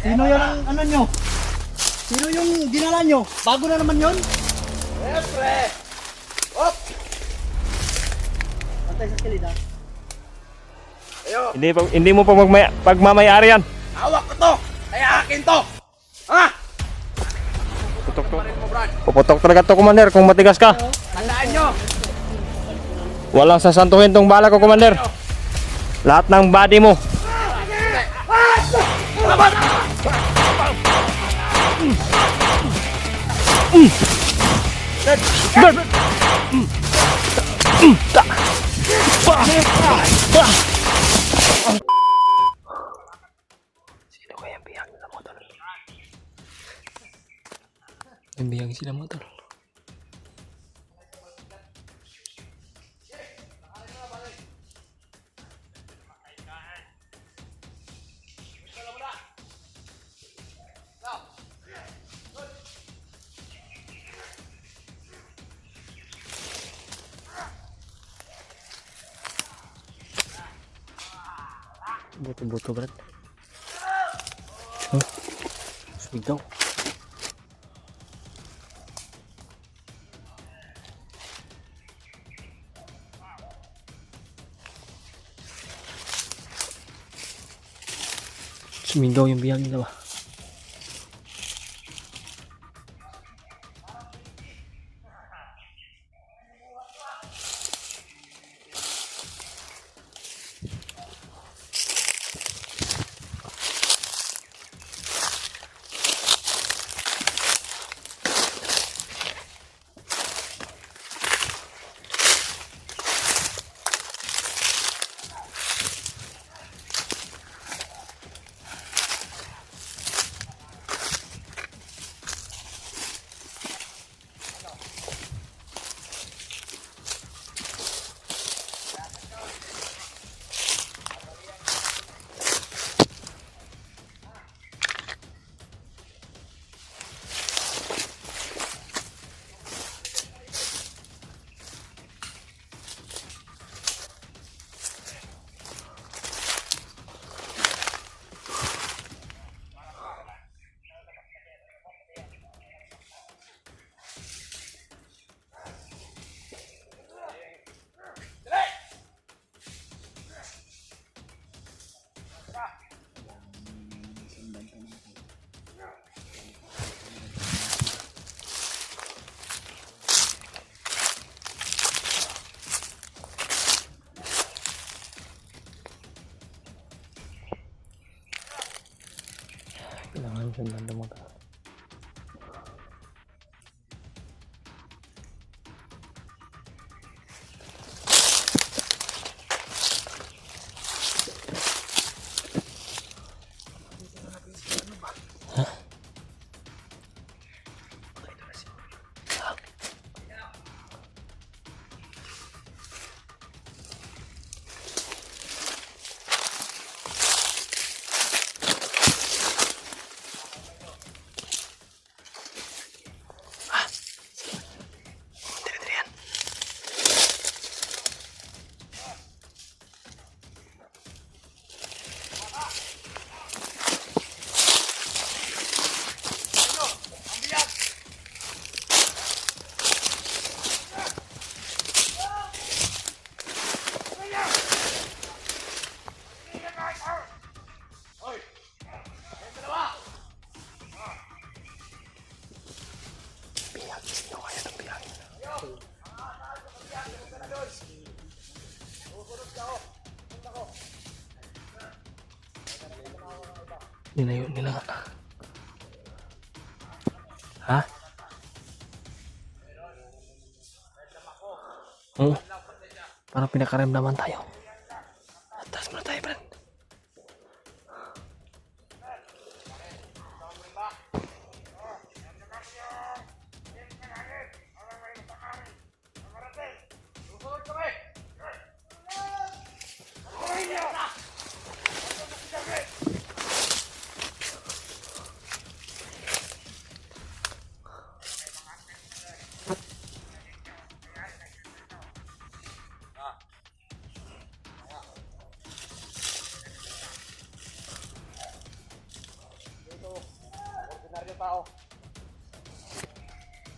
Sino yan ang ano nyo? Sino yung dinala nyo? Bago na naman yun? Siyempre! Op! Pantay sa kilid ha. Ayo! Hindi mo pa pagmamayari yan. Hawak ko to! Kaya akin to! Ha? Putok to. Parin mo, Brad. Puputok talaga to, Commander, kung matigas ka. Tandaan nyo! Walang sasantuhin tong bala ko, Commander. Lahat ng body mo. Sino kaya yung biyag na motor? Yung biyag sila motor. Buto-buto, Brad. Huh? Sweet daw. Sumigaw yung biyag nila ba? Kailangan sundan ng motor. Ninayo nila nga. Ha? Oo. Parang pinakaramdaman tayo. Atas muna tayo, Brad. tao.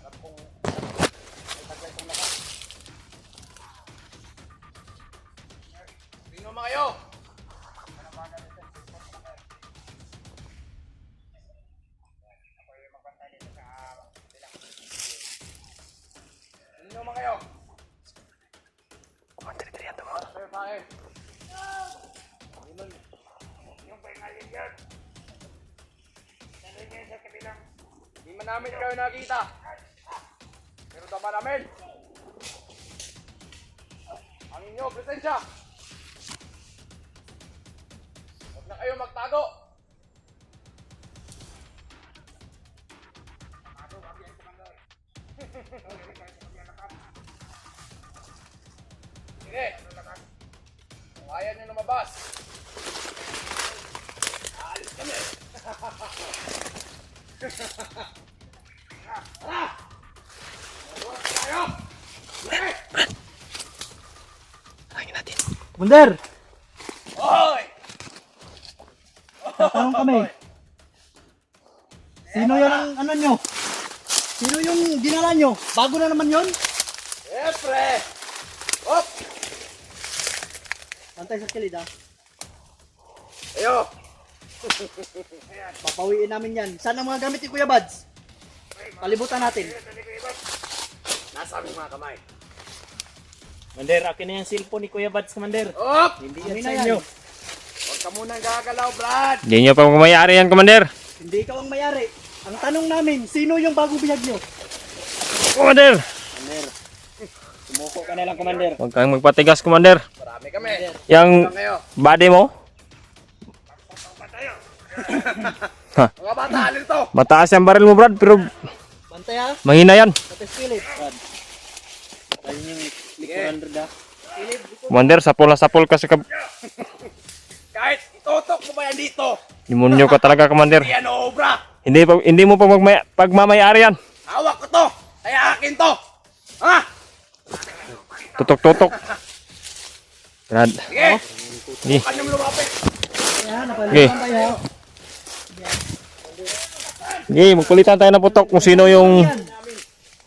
Alam kong may taglay kong lakas. Sino mga kayo? Sino mga kayo? Sir, bakit? Yung paingalin yan. Hindi man namin kayo nakita. Pero tama namin. Ang inyo, presensya. Huwag na kayo magtago. Sige. Kung ayaw nyo lumabas, aalis kami. Tara! Mabuhat tayo! Sige! Commander, Hoy! tatanong kami. Sino yan ang ano nyo? Sino yung dinala nyo? Bago na naman yon? Siyempre! Hop! Pantay sa kilid ha. Ayo! Papawiin namin yan. Saan ang mga gamit ni Kuya Buds? Palibutan natin. Nasa aming mga kamay. Commander, akin na yung cellphone ni Kuya Buds, Commander. Hop! Hindi Amin yan na sa yan. inyo. Huwag ka munang gagalaw, Brad! Hindi nyo pa mamayari yan, Commander. Hindi ikaw ang mayari. Ang tanong namin, sino yung bagong bihag nyo? Commander! Commander, sumuko ka na lang, Commander. Huwag kang magpatigas, Commander. Marami kami. Yang Saan kayo? body mo, Mga bata, alin to! mataas yung baril mo, Brad, pero Pantay ha. mahina yan. Pati skillet. Brad. Ayun yung likuran, Brad ha. Commander, sapol na sapol ka sa Kahit itutok mo ba yan dito? demonyo ka talaga, Commander. Yan o, obra! Hindi mo pa pagmamayari yan. Hawak ko to! Kaya akin to! Ha? Tutok-tutok. Brad. Sige! Sige. Kanyang lumapit! Ayan, Okay. napalibutan tayo. Sige, magkulitan tayo ng putok kung sino yung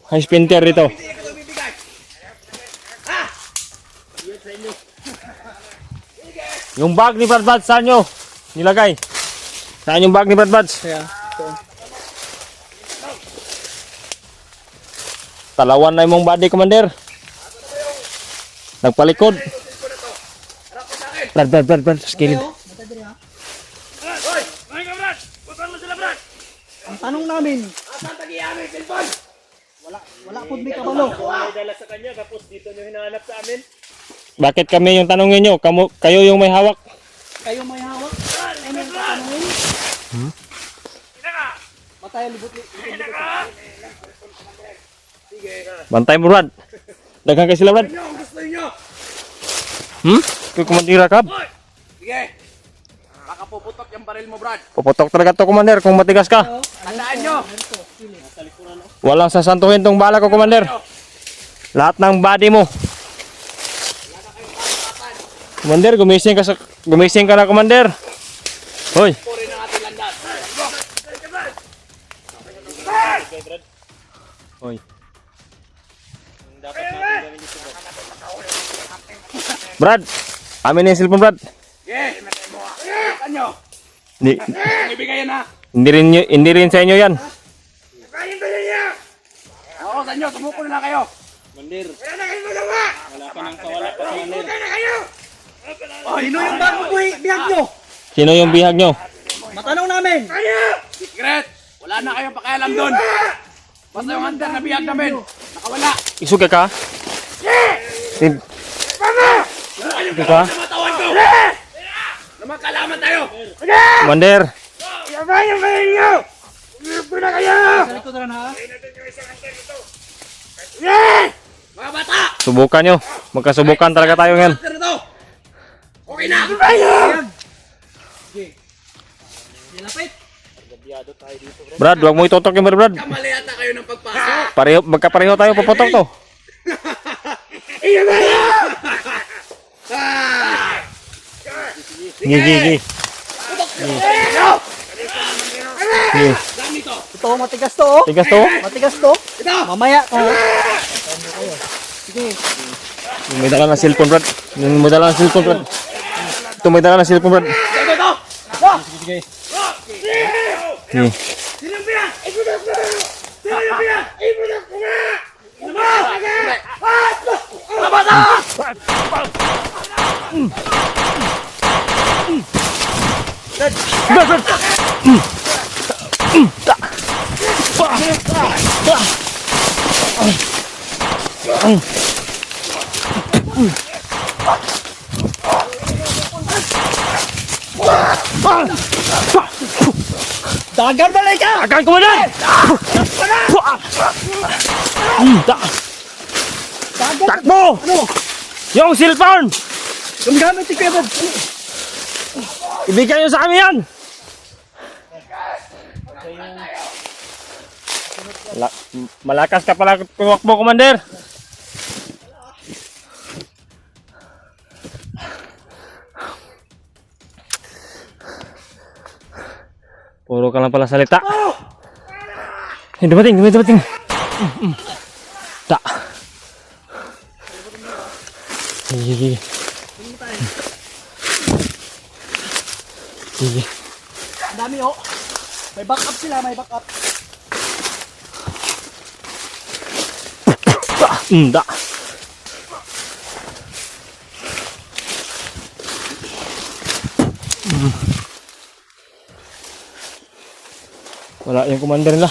high sprinter dito. Hindi ko ito bibigay! Ha? Yung bag ni Brad Buds, saan nyo nilagay? Saan yung bag ni Brad Buds? Kaya, ito. Talawan na yung body, Commander. Nagpalikod. Brad, skilled. Tayo, matay diri ha. Hoy! Mga ka, Brad! Putan mo sila, Brad! Ang tanong namin, Asan tagiyan mo yung cellphone? wala po may kabalo. Bakit kami yung tanongin nyo? Kayo yung may hawak. Kayo may hawak? Ano yung tatanungin? Matay ang libot-libot. Bantay mo, Brad. Daghan kayo sila, Brad. Ano ang gusto niyo? Kaya kumandira ka. Hoy! Sige! Baka puputok yung baril mo, Brad. Puputok talaga to, Commander, kung matigas ka. Tandaan nyo! Walang sasantuhin tong bala ko, Commander. Lahat ng body mo. Commander, gumising ka na, Commander. Hoy. Puri ng ating landas. Hoy. Brad, amin na yung cellphone, Brad. Sige! Saan nyo? Hindi, Ang ibigay yan, ha? hindi rin sa inyo yan. Kain ba niya? Oo, saan nyo? Sumuko na lang kayo. Mandir, Wala na kayo magawa! wala ka nang kawala pa sa Mandir. Punta na kayo! Sino yung bagong bihag nyo? Sino yung bihag nyo? Matanong namin. Kayo! Secret! Wala na kayong pakialam doon. Basta yung handang na bihag namin. Nakawala. Isuga ka? Tin- Isuga ka? Matawan ko! Na magkalaman tayo! Commander, Yaman yung kayo niyo! Ulipo na kayo! Sa likuran ha. Mga bata! subukan nyo. Magkasubukan talaga tayo ngayon. Master ito! Okay na! Kayo! Nilapit. Brad, huwag mo itutok yung Brad. Kamali yata kayo ng pagpasok. Magkapareho tayo puputok to. Iyo na kayo! Sige. Kayo! Sige. Gamit Ito, matigas to oh. Tigas to. Matigas to. Mamaya. Sige. Yung may dala ng cellphone, Brad. Yung may dala ng cellphone, Brad. Ito may dala ng cellphone, Brad. Sige. Sige. Dagan balik ka! Akan komandan! Dagan! Takbo! Ano? Yung cellphone! Yung gamit ni Kuya Bob. Ibigay nyo sa amin yan! Malakas ka pala tumakbo, Commander! Puro ka lang pala salita. Dumating. Tak. Sige. Ang dami oh. May backup sila, may backup. Tak. Wala yung commander nila.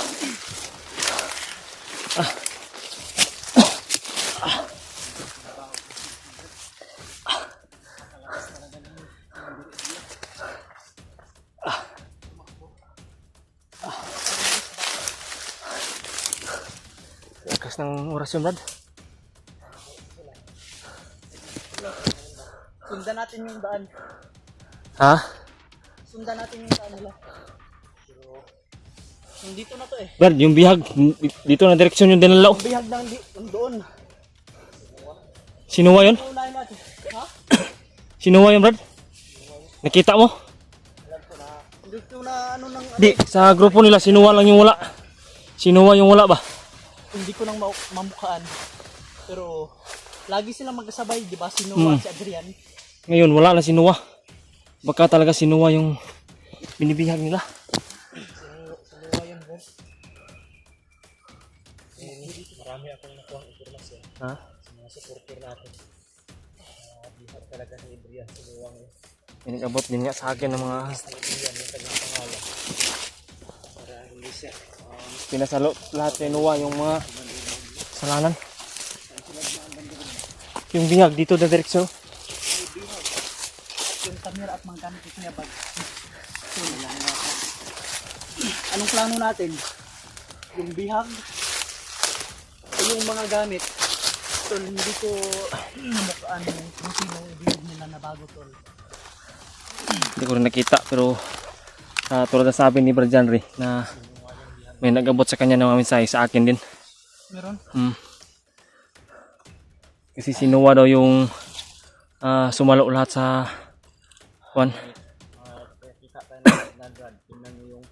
Lakas ng orasyon, Brad. Sundan natin yung daan. Ha? Sundan natin yung daan nila. Yung dito na to eh. Brad, yung bihag dito na direksyon yung dinalaw. Yung bihag ng doon. Sinuwa yun? Unahin natin. Ha? Sinuwa yun, Brad? Nakita mo? Dito na ano nang Di, sa grupo nila sinuwa lang yung wala. Sinuwa yung wala ba? hindi ko nang mamukhaan. Pero lagi silang magkasabay, di ba? Sinuwa si Adrian. Ngayon wala na sinuwa. Baka talaga sinuwa yung binibihag nila. Sinuwa yun, bro. Marami akong nakuha informasyon. Ha? Sa mga supporter natin. Bihag talaga si Adrian. Sinuwa ngayon. Pinag-abot din nga sa akin ng mga Adrian yung kanyang pangalan. Para hindi siya. pinasalo lahat kay Noah yung mga kasalanan. Yung bihag dito na direksyon. Yung camera at mga gamit niya bag. Anong plano natin? Yung bihag o yung mga gamit? Tol, hindi ko namukhaan kung sino yung bihag nila na bago, tol. Hindi ko rin nakita pero tulad na sabi ni Brad Janry na may nag-abot sa kanya ng mensahe sa akin din. Meron? Kasi si Noah daw yung sumalo lahat sa kwan. Kita tayo na Brad. Tingnan nyo yung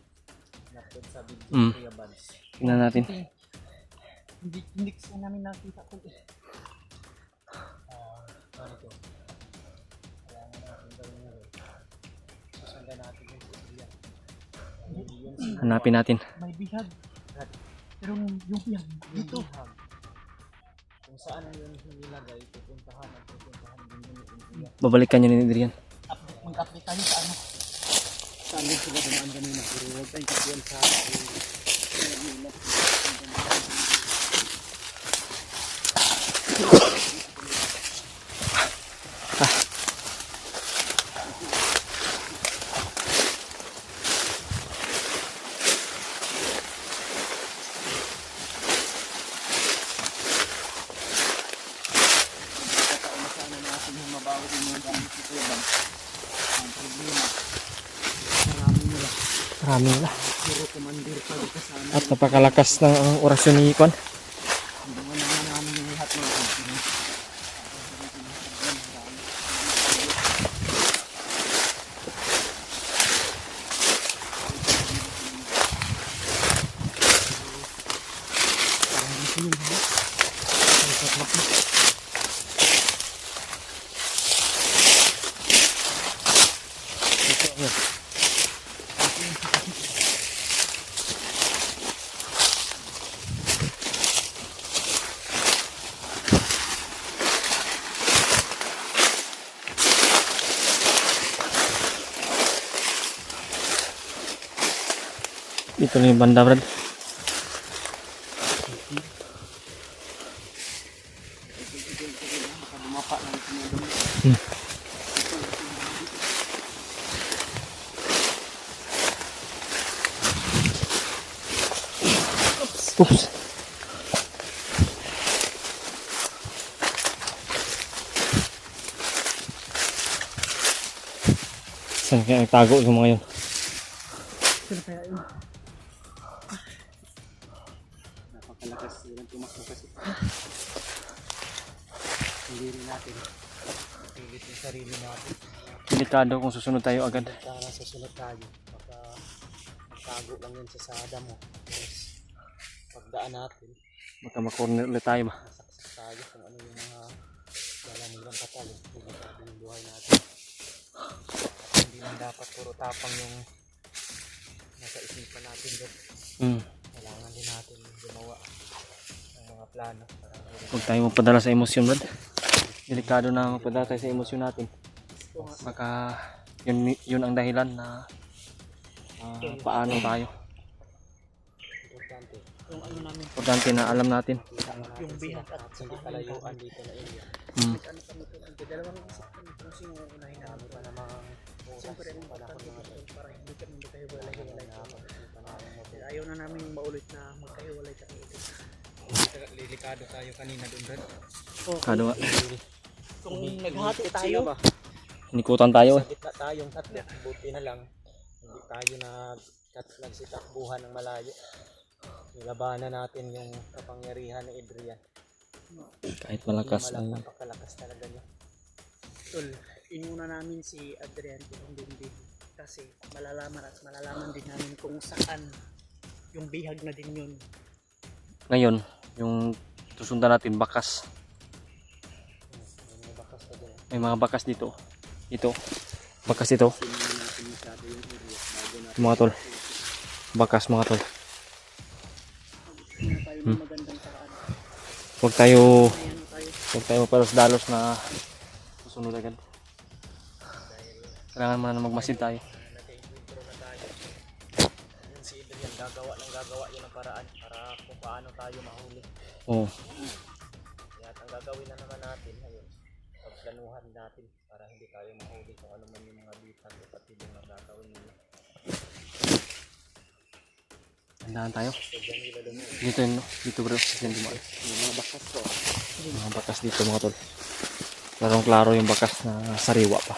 napod sa video Kuya Bads. Tingnan natin. Hindi kasi namin nakita ko eh. Ano to? Kaya nga natin gawin nga rin. Susundan natin yung Adrian. Hanapin natin. May bihag. Pero yung bihag dito. Kung saan yun nilagay, pupuntahan din yun. Babalikan niyo ni Adrian. Mag-update tayo sa ano. Saan din sila dumaan kanina. Pero huwag tayong kapiyan sa Marami nila. At napakalakas ng orasyon ni Kwan. Dito na yung banda, Brad. Oops. Saan kaya nagtago yung mga yun? Sino kaya yun? Napakalakas silang tumakbo kasi. Hindi rin natin. Pilit yung sarili natin. Delikado kung susunod tayo agad. Para susunod tayo. Baka magtago lang yun sa sada mo. Tapos pagdaan natin, Baka makorner ulit tayo ba? masaksak tayo kung ano yung mga dalamilang katal. Delikado yung buhay natin. At hindi lang dapat puro tapang yung nasa isipan natin doon. Kailangan din natin gumawa ng mga plano para Huwag tayo magpadala sa emosyon, Brad. Delikado na magpadala tayo sa emosyon natin. Baka yun ang dahilan na paano tayo. importante. Yung ano namin, Importante na alam natin. yung bihag at Hindi kalayuan dito na area. Mm. ano kami ito, dalawang isip kami kung sino ang unahin namin. Marami pa namang oras. Siyempre, ang importante dito para hindi kami magkahiwalay-hiwalay. Ayaw na namin maulit na magkahiwalay kami ito. Delikado tayo kanina doon, Brad. Kado nga. Kung naghati tayo, Nikutan tayo Sa eh. gitna tayong tatlo. Buti na lang. Hindi tayo nagsitakbuhan ng malayo. Nilabanan natin yung kapangyarihan ni Adrian. Kahit malakas ang Napakalakas talaga niya. tol, inuna namin si Adrian kung din kasi malalaman din namin kung saan yung bihag na din yun. ngayon, yung susundan natin bakas. May mga bakas pa din. May mga bakas dito. Ito. Bakas ito. Mga tol. Bakas mga tol. Hindi na tayo ng magandang paraan. Huwag tayo Ayan tayo. Huwag tayo magpalos-dalos na susunod agad. Kailangan muna na magmasid tayo. Nag-intro na tayo. Yung si Adrian gagawa yun ng paraan para kung paano tayo mahuli. Oo. Kaya ang gagawin na naman natin ngayon, pagplanuhan natin para hindi tayo mahuli kung ano man yung mga bitan o pati yung gagawin nila. Tandaan tayo. So dyan nila lumulong. Dito yun, no? Dito bro. Dito yun dumaan. Yung mga bakas ko. Mga bakas dito mga tol. Klarong-klaro yung bakas na sariwa pa.